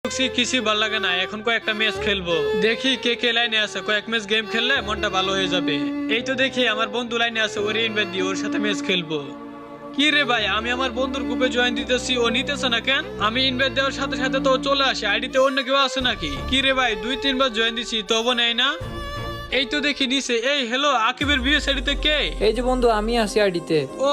কিছু ভালো লাগে না, এখন কয়েকটা ম্যাচ খেলবো, দেখি কে কে লাইনে আছে। কয়েক ম্যাচ গেম খেললে মনটা ভালো হয়ে যাবে। এই তো দেখি আমার বন্ধু লাইনে আছে, ওরে ইনভাইট দিয়ে ওর সাথে ম্যাচ খেলবো। কি রে ভাই, আমি আমার বন্ধুর গ্রুপে জয়েন দিতেছি, ও নিতেছে না কেন? আমি ইনভাইট দেওয়ার সাথে সাথে তো চলে আসে। আইডিতে অন্য কেউ আছে নাকি? কি রে ভাই, 2-3 বার জয়েন দিছি তবু নেই না। এই তো দেখি নিচে। এই হ্যালো, আকিবের বিয়ে সাইডিতে কে? এই যে বন্ধু, আমি আছি আইডিতে। ও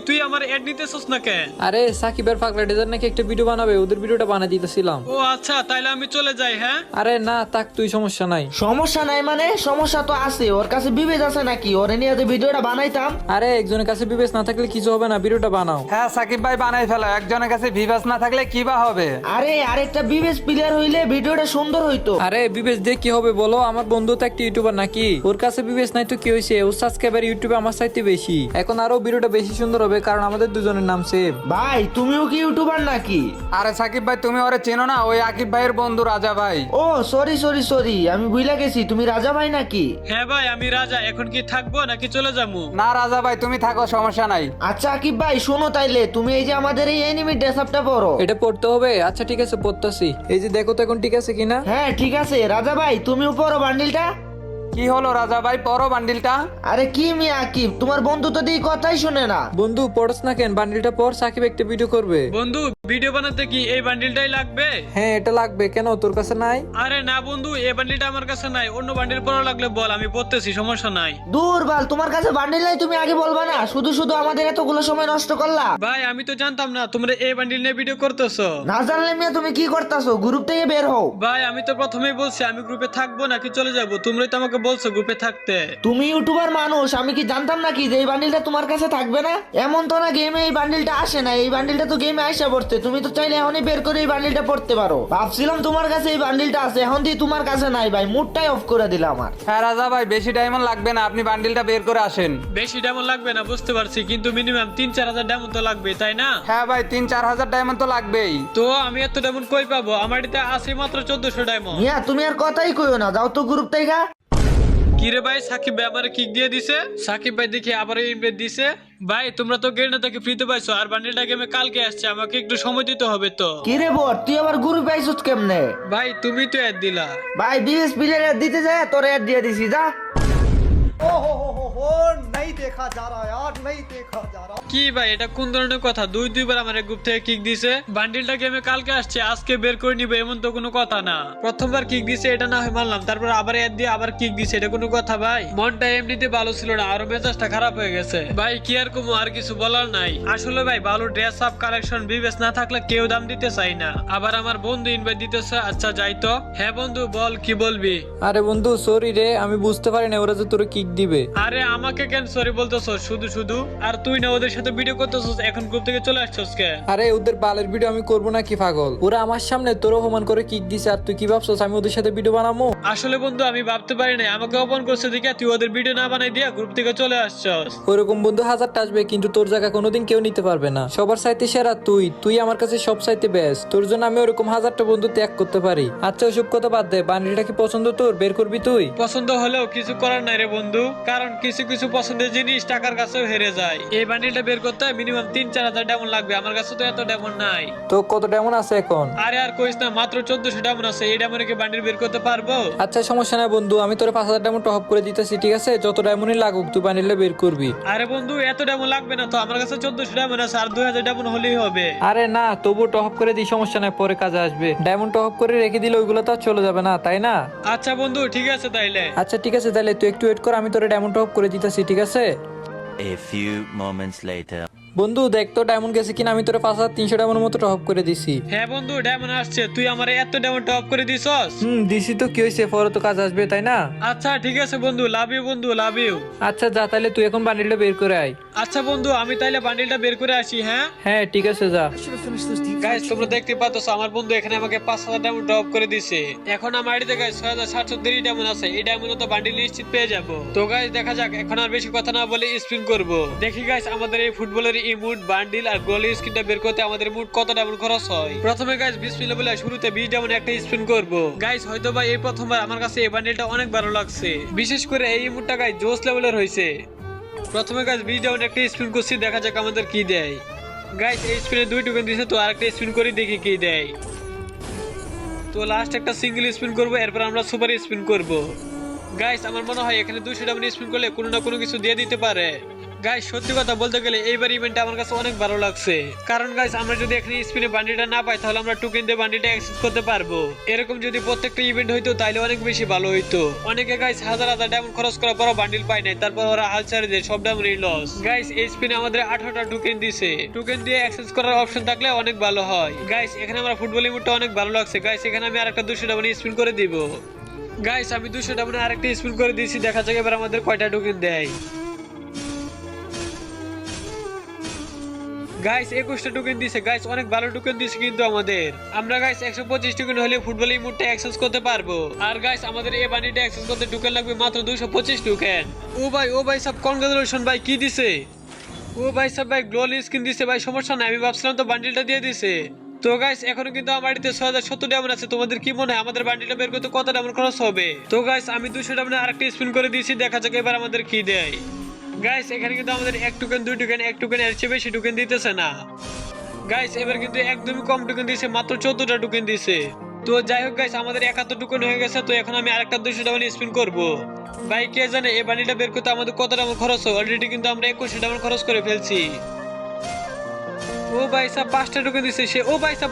তুই আমার অ্যাড নিতেছস না কেন? আরে সাকিবের পাগলা ডিজার নাকি একটা ভিডিও বানাবে, ওদের ভিডিওটা বানাই দিতেছিলাম। ও আচ্ছা, তাইলে আমি চলে যাই। হ্যাঁ আরে না তাক, তুই সমস্যা নাই। সমস্যা নাই মানে? সমস্যা তো আছে। ওর কাছে বিবেচ আছে নাকি? ওরে নিয়ে তো ভিডিওটা বানাইতাম। আরে একজনের কাছে বিবেচ না থাকলে কিছু হবে না, ভিডিওটা বানাও। হ্যাঁ সাকিব ভাই বানাই ফেলো, একজনের কাছে ভিভাস না থাকলে কি বা হবে। আরে আরেকটা বিবেচ প্লেয়ার হইলে ভিডিওটা সুন্দর হইতো। আরে বিবেচ দিয়ে কি হবে বলো? আমার বন্ধু তো একটা ইউটিউবার নাকি, ওর কাছে বিবেচ নাই তো কি হয়েছে? ওর সাবস্ক্রাইবার ইউটিউবে আমার চাইতে বেশি। এখন আরো ভিডিওটা বেশি সুন্দর হবে কারণ আমাদের দুজনের নাম সেম। ভাই তুমিও কি ইউটিউবার নাকি? আরে সাকিব ভাই তুমি ওরে চেনো না? ওই আকিব ভাইয়ের বন্ধু রাজা ভাই। ও সরি আমি ভুলে গেছি, তুমি রাজা ভাই নাকি? হ্যাঁ ভাই, আমি রাজা। এখন কি থাকবো নাকি চলে যাবো? না রাজা ভাই তুমি থাকো, সমস্যা নাই। আচ্ছা আকিব ভাই শোনো, তাইলে তুমি এই যে আমাদের এই এনিমি ড্রেস আপটা পরো। এটা পড়তে হবে? আচ্ছা ঠিক আছে, পড়তেছি। এই যে দেখো তো এখন ঠিক আছে কিনা। হ্যাঁ ঠিক আছে। রাজা ভাই তুমিও পরো বান্ডিলটা। কি হলো রাজা ভাই, পরো বান্ডিলটা। আরে কি মিয়া আকিব, তোমার বন্ধু তো দিয়ে কথাই শুনে না। বন্ধু পড়স না কেন? বান্ডিলটা পর, সাকিব একটা ভিডিও করবে। বন্ধু ভিডিও বানাতে কি এই বান্ডিলটাই লাগবে? হ্যাঁ এটা লাগবে। কেন তোর কাছে নাই? আরে না বন্ধু, এই বান্ডিলটা আমার কাছে নাই। অন্য বান্ডিল পড়া লাগলে বল, আমি পড়তেছি, সমস্যা নাই। দূর বাল, তোমার কাছে বান্ডিল নাই তুমি আগে বলবা না? শুধু শুধু আমাদের এতগুলো সময় নষ্ট করলা। ভাই আমি তো জানতাম না তোমরা এই বান্ডিল নিয়ে ভিডিও করতেছো। না জানলে মিয়া তুমি কি করতেছো? গ্রুপ থেকে বের হও। ভাই আমি তো প্রথমেই বলছি আমি গ্রুপে থাকবো নাকি চলে যাবো, তোমরাই তো আমাকে বলছো গ্রুপে থাকতে। তুমি ইউটিউবার মানুষ, আমি কি জানতাম নাকি যে এই বান্ডিলটা তোমার কাছে থাকবে না? এমন তো না গেমে এই বান্ডিলটা আসে না, এই বান্ডিলটা তো গেমে আইসা পড়তে। তুমি তো চাইলে এখনই বের করে এই বান্ডিলটা পড়তে পারো। ভাবছিলাম তোমার কাছে এই বান্ডিলটা আছে, এখন দিয়ে তোমার কাছে নাই। ভাই মুডটাই অফ করে দিলাম আমার। হ্যাঁ রাজা ভাই বেশি ডায়মন্ড লাগবে না, আপনি বান্ডিলটা বের করে আসেন। বেশি ডায়মন্ড লাগবে না বুঝতে পারছি, কিন্তু মিনিমাম 3-4 হাজার ডায়মন্ড তো লাগবে তাই না? হ্যাঁ ভাই 3-4 হাজার ডায়মন্ড তো লাগবেই। তো আমি এত ডায়মন্ড কই পাবো? আমার এটাতে আছে মাত্র 1400 ডায়মন্ড। মিয়া তুমি আর কথাই কইও না, যাও তো গ্রুপ থেকে। কিরে ভাই, সাকিব ভাই আমার কিক দিয়ে দিছে। সাকিব ভাই দেখি আবার ইনভাইট দিছে। ভাই তোমরা তো গেড়ে থেকে ফ্রিতে পাইছো, আর বান্ডিলটা গেমে কালকে আসছে, আমাকে একটু সময় দিতে হবে তো। কি রে বট, তুই আবার গ্রুপ আইছস কেমনে? ভাই তুমি তো অ্যাড দিলা। ভাই বিএস প্লেয়ার দিতে যায় তোর অ্যাড দিয়ে দিছি, যা। नहीं देखा जा रहा यार, नहीं देखा जा रहा। কি ভাই এটা কোন ধরনের কথা? দুইবার আমার গ্রুপ থেকে কিক দিছে। বান্ডিলটা গেমে কালকে আসছে, আজকে বের করে নিবে এমন তো কোনো কথা না। প্রথমবার কিক দিছে এটা না হয় মানলাম, তারপর আবার অ্যাড দিয়ে আবার কিক দিছে, এটা কোনো কথা ভাই? মনটা এমনিতে ভালো ছিল না, আরো মেজাজটা খারাপ হয়ে গেছে। ভাই কি আর কমু, আর কিছু বলার নাই। আসলে ভাই ভালো ড্রেস আপ কালেকশন বিবেচ না থাকলে কেউ দাম দিতে চাই না। আবার আমার বন্ধু ইনভাইট দিতেছে। আচ্ছা যাই তো। হ্যাঁ বন্ধু বল, কি বলবি? আরে বন্ধু সরি রে, আমি বুঝতে পারি না ওরা যে তোর কিক দিবে। আরে আমাকে কেন সরি বলতেছস শুধু শুধু? আর তুই না ওদের সাথে ভিডিও করতেছস, এখন গ্রুপ থেকে চলে আসছস কে? আরে ওদের বালের ভিডিও আমি করবো না কি পাগল? ওরা আমার সামনে তোর অপমান করে কিক দিছে, আর তুই কি ভাবছস আমি ওদের সাথে ভিডিও বানাবো? আসলে বন্ধু আমি ভাবতে পারি না, আমাকে অপমান করছে দেখে তুই ওদের ভিডিও না বানাই দিয়া গ্রুপ থেকে চলে আসছস। ওরকম বন্ধু হাজারটা আসবে, কিন্তু তোর জায়গা কোনোদিন কেউ নিতে পারবে না। সবার চাইতে সেরা তুই আমার কাছে সব চাইতে বেস্ট। তোর জন্য আমি ওরকম হাজারটা বন্ধু ত্যাগ করতে পারি। আচ্ছা ওসব কথা বাদ দে, বান্ডিলটা কি পছন্দ তোর? বের করবি তুই? পছন্দ হলেও কিছু করার নাই রে বন্ধু, কারণ কিছু কিছু পছন্দের জিনিস টাকার কাছেও হেরে যায়। এই বান্ডিলটা বের করতে মিনিমাম 3-4 হাজার ডায়মন্ড লাগবে, আমার কাছে তো এত ডায়মন্ড নাই। তো কত ডায়মন্ড আছে এখন? আরে আর কইস না, মাত্র 1400 ডায়মন্ড আছে। এই ডায়মন্ডে কি বান্ডিল বের করতে পারবো? আচ্ছা সমস্যা নাই বন্ধু, আমি তোর 5000 ডায়মন্ড টপ করে দিতেছি, ঠিক আছে? যত ডায়মন্ডই লাগুক তুই বান্ডিলটা বের করবি। আরে বন্ধু এত ডায়মন্ড লাগবে না তো, আমার কাছে 1400 ডায়মন্ড আছে, আর 2000 ডায়মন্ড হলেই হবে। আরে না তবু টপ করে দিই, সমস্যা নাই, পরে কাজে আসবে। ডায়মন্ড টপ করে রেখে দিলে ওইগুলো তো আর চলে যাবে না, তাই না? আচ্ছা বন্ধু ঠিক আছে তাইলে। আচ্ছা ঠিক আছে, তাহলে তুই একটু ওয়েট কর, আমি তোর ডায়মন্ড টপ করে দিতেছি, ঠিক আছে? A few moments later. বন্ধু দেখ তো ডায়মন্ড গেছে কিনা, আমি তোর 5300 ডায়মন্ডের মতো টপ করে দিছি। হ্যাঁ বন্ধু ডায়মন্ড আসছে, তুই আমার এত ডায়মন্ড টপ করে দিছস। দিছি তো কি হয়েছে, পরে তো কাজ আসবে, তাই না? আচ্ছা ঠিক আছে বন্ধু, লাভ ইউ বন্ধু, লাভ ইউ। আচ্ছা যা, তাহলে তুই এখন বান্ডিলটা বের করে আয়। আচ্ছা বন্ধু আমি তাইলে বান্ডিলটা বের করে আসি। হ্যাঁ হ্যাঁ ঠিক আছে যা। গাইস তোমরা দেখতে পাচ্ছ আমার বন্ধু এখানে আমাকে 5000 ডায়মন্ড ড্রপ করে দিছে। এখন আমার আইডিতে গাইস 6730 ডায়মন্ড আছে, এই ডায়মন্ড তো বান্ডিল নিশ্চিত পেয়ে যাব। তো গাইস দেখা যাক, এখন আর বেশি কথা না বলে স্পিন করব। দেখি গাইস আমাদের এই ফুটবলের ইমোট বান্ডিল আর গোল স্ক্রিনটা বের করতে আমাদের মোট কত ডায়মন্ড খরচ হয়। প্রথমে গাইস বিসমিল্লাহ বলে শুরুতে 20 ডায়মন্ড একটা স্পিন করব। গাইস হয়তো বা এই প্রথমবার আমার কাছে এই বান্ডিলটা অনেক ভালো লাগছে, বিশেষ করে এই ইমোটটা গাইস জোস লেভেলের হইছে। প্রথমে গাইস 20 ডায়মন্ড একটা স্পিন করছি, দেখা যাক আমাদের কি দেয়। গাইস এই স্পিনে 2 টোকেন দিয়েছে, তো আরেকটা স্পিন করে দেখি কি দেয়। তো লাস্ট একটা সিঙ্গেল স্পিন করবো, এরপর আমরা সুপার স্পিন করবো। গাইস আমার মনে হয় এখানে 200 ডায়মন্ড স্পিন করলে কোনো না কোনো কিছু দিয়ে দিতে পারে। গাইস সত্যি কথা বলতে গেলে এইবার ইভেন্টটা আমার কাছে অনেক ভালো লাগছে, কারণ গাইস আমরা যদি এখানে স্পিনে বান্ডিলটা না পাই তাহলে আমরা টোকেন দিয়ে বান্ডিলটা অ্যাক্সেস করতে পারবো। এরকম যদি প্রত্যেকটা ইভেন্ট হইতো তাহলে অনেক বেশি ভালো হইতো। অনেকে গাইস হাজার হাজার ডায়মন্ড খরচ করার পরও বান্ডিল পায় নাই, তারপর ওরা হাল ছেড়ে দেয়, সব ডায়মন্ডই লস। গাইস এই স্পিনে আমাদের 18টা টোকেন দিছে, টোকেন দিয়ে অ্যাক্সেস করার অপশন থাকলে অনেক ভালো হয়। গাইস এখানে আমার ফুটবল ইমোটটা অনেক ভালো লাগছে। গাইস এখানে আমি আরেকটা 200 ডায়মন্ড স্পিন করে দিব। গাইস আমি 200 ডায়মন্ড আরেকটা স্পিন করে দিয়েছি, দেখা যাক এবার আমাদের কয়টা টোকেন দেয়। গাইস 21টা টোকেন দিছে। গাইস অনেক ভালো টোকেন দিছে কিন্তু আমাদের। আমরা গাইস 125 টোকেন হলে ফুটবল ইমোটটা অ্যাক্সেস করতে পারবো। আর গাইস আমাদের এই বান্ডিলটা অ্যাক্সেস করতে টোকেন লাগবে মাত্র 225 টোকেন। ও ভাই সব কনগ্রাচুলেশন ভাই, কি দিছে? ও ভাই সব ভাই গ্লোলি স্কিন দিছে ভাই, সমস্যা নাই, আমি ভাবছিলাম তো বান্ডিলটা দিয়ে দিছে। তো গাইস এখনো কিন্তু আমার বাড়িতে 6070 ডায়মন্ড আছে। তোমাদের কি মনে হয় আমাদের বান্ডিলটা বের করতে কত ডায়মন্ড খরচ হবে? তো গাইস আমি 200 ডায়মন্ড আরেকটা স্পিন করে দিয়েছি, দেখা যাক এবার আমাদের কি দেয়। গাইস এখানে কিন্তু আমাদের 1 টোকেন 2 টোকেন 1 টোকেন এর চেয়ে বেশি টোকেন দিতেছে না। গাইস এবার কিন্তু একদমই কম টোকেন দিয়েছে, মাত্র 14টা টোকেন দিয়েছে। তো যাই হোক গাইস আমাদের 71 টোকেন হয়ে গেছে। তো এখন আমি আরেকটা 200 ডায়মন্ড স্পিন করব। ভাই কে জানে এই বান্ডিলটা বের করতে আমাদের কত ডায়মন্ড খরচ হয়? অলরেডি কিন্তু আমরা 21 ডায়মন্ড খরচ করে ফেলছি। ও ভাই সাহেব 5টা টোকেন দিছে সে। ও ভাই সাহেব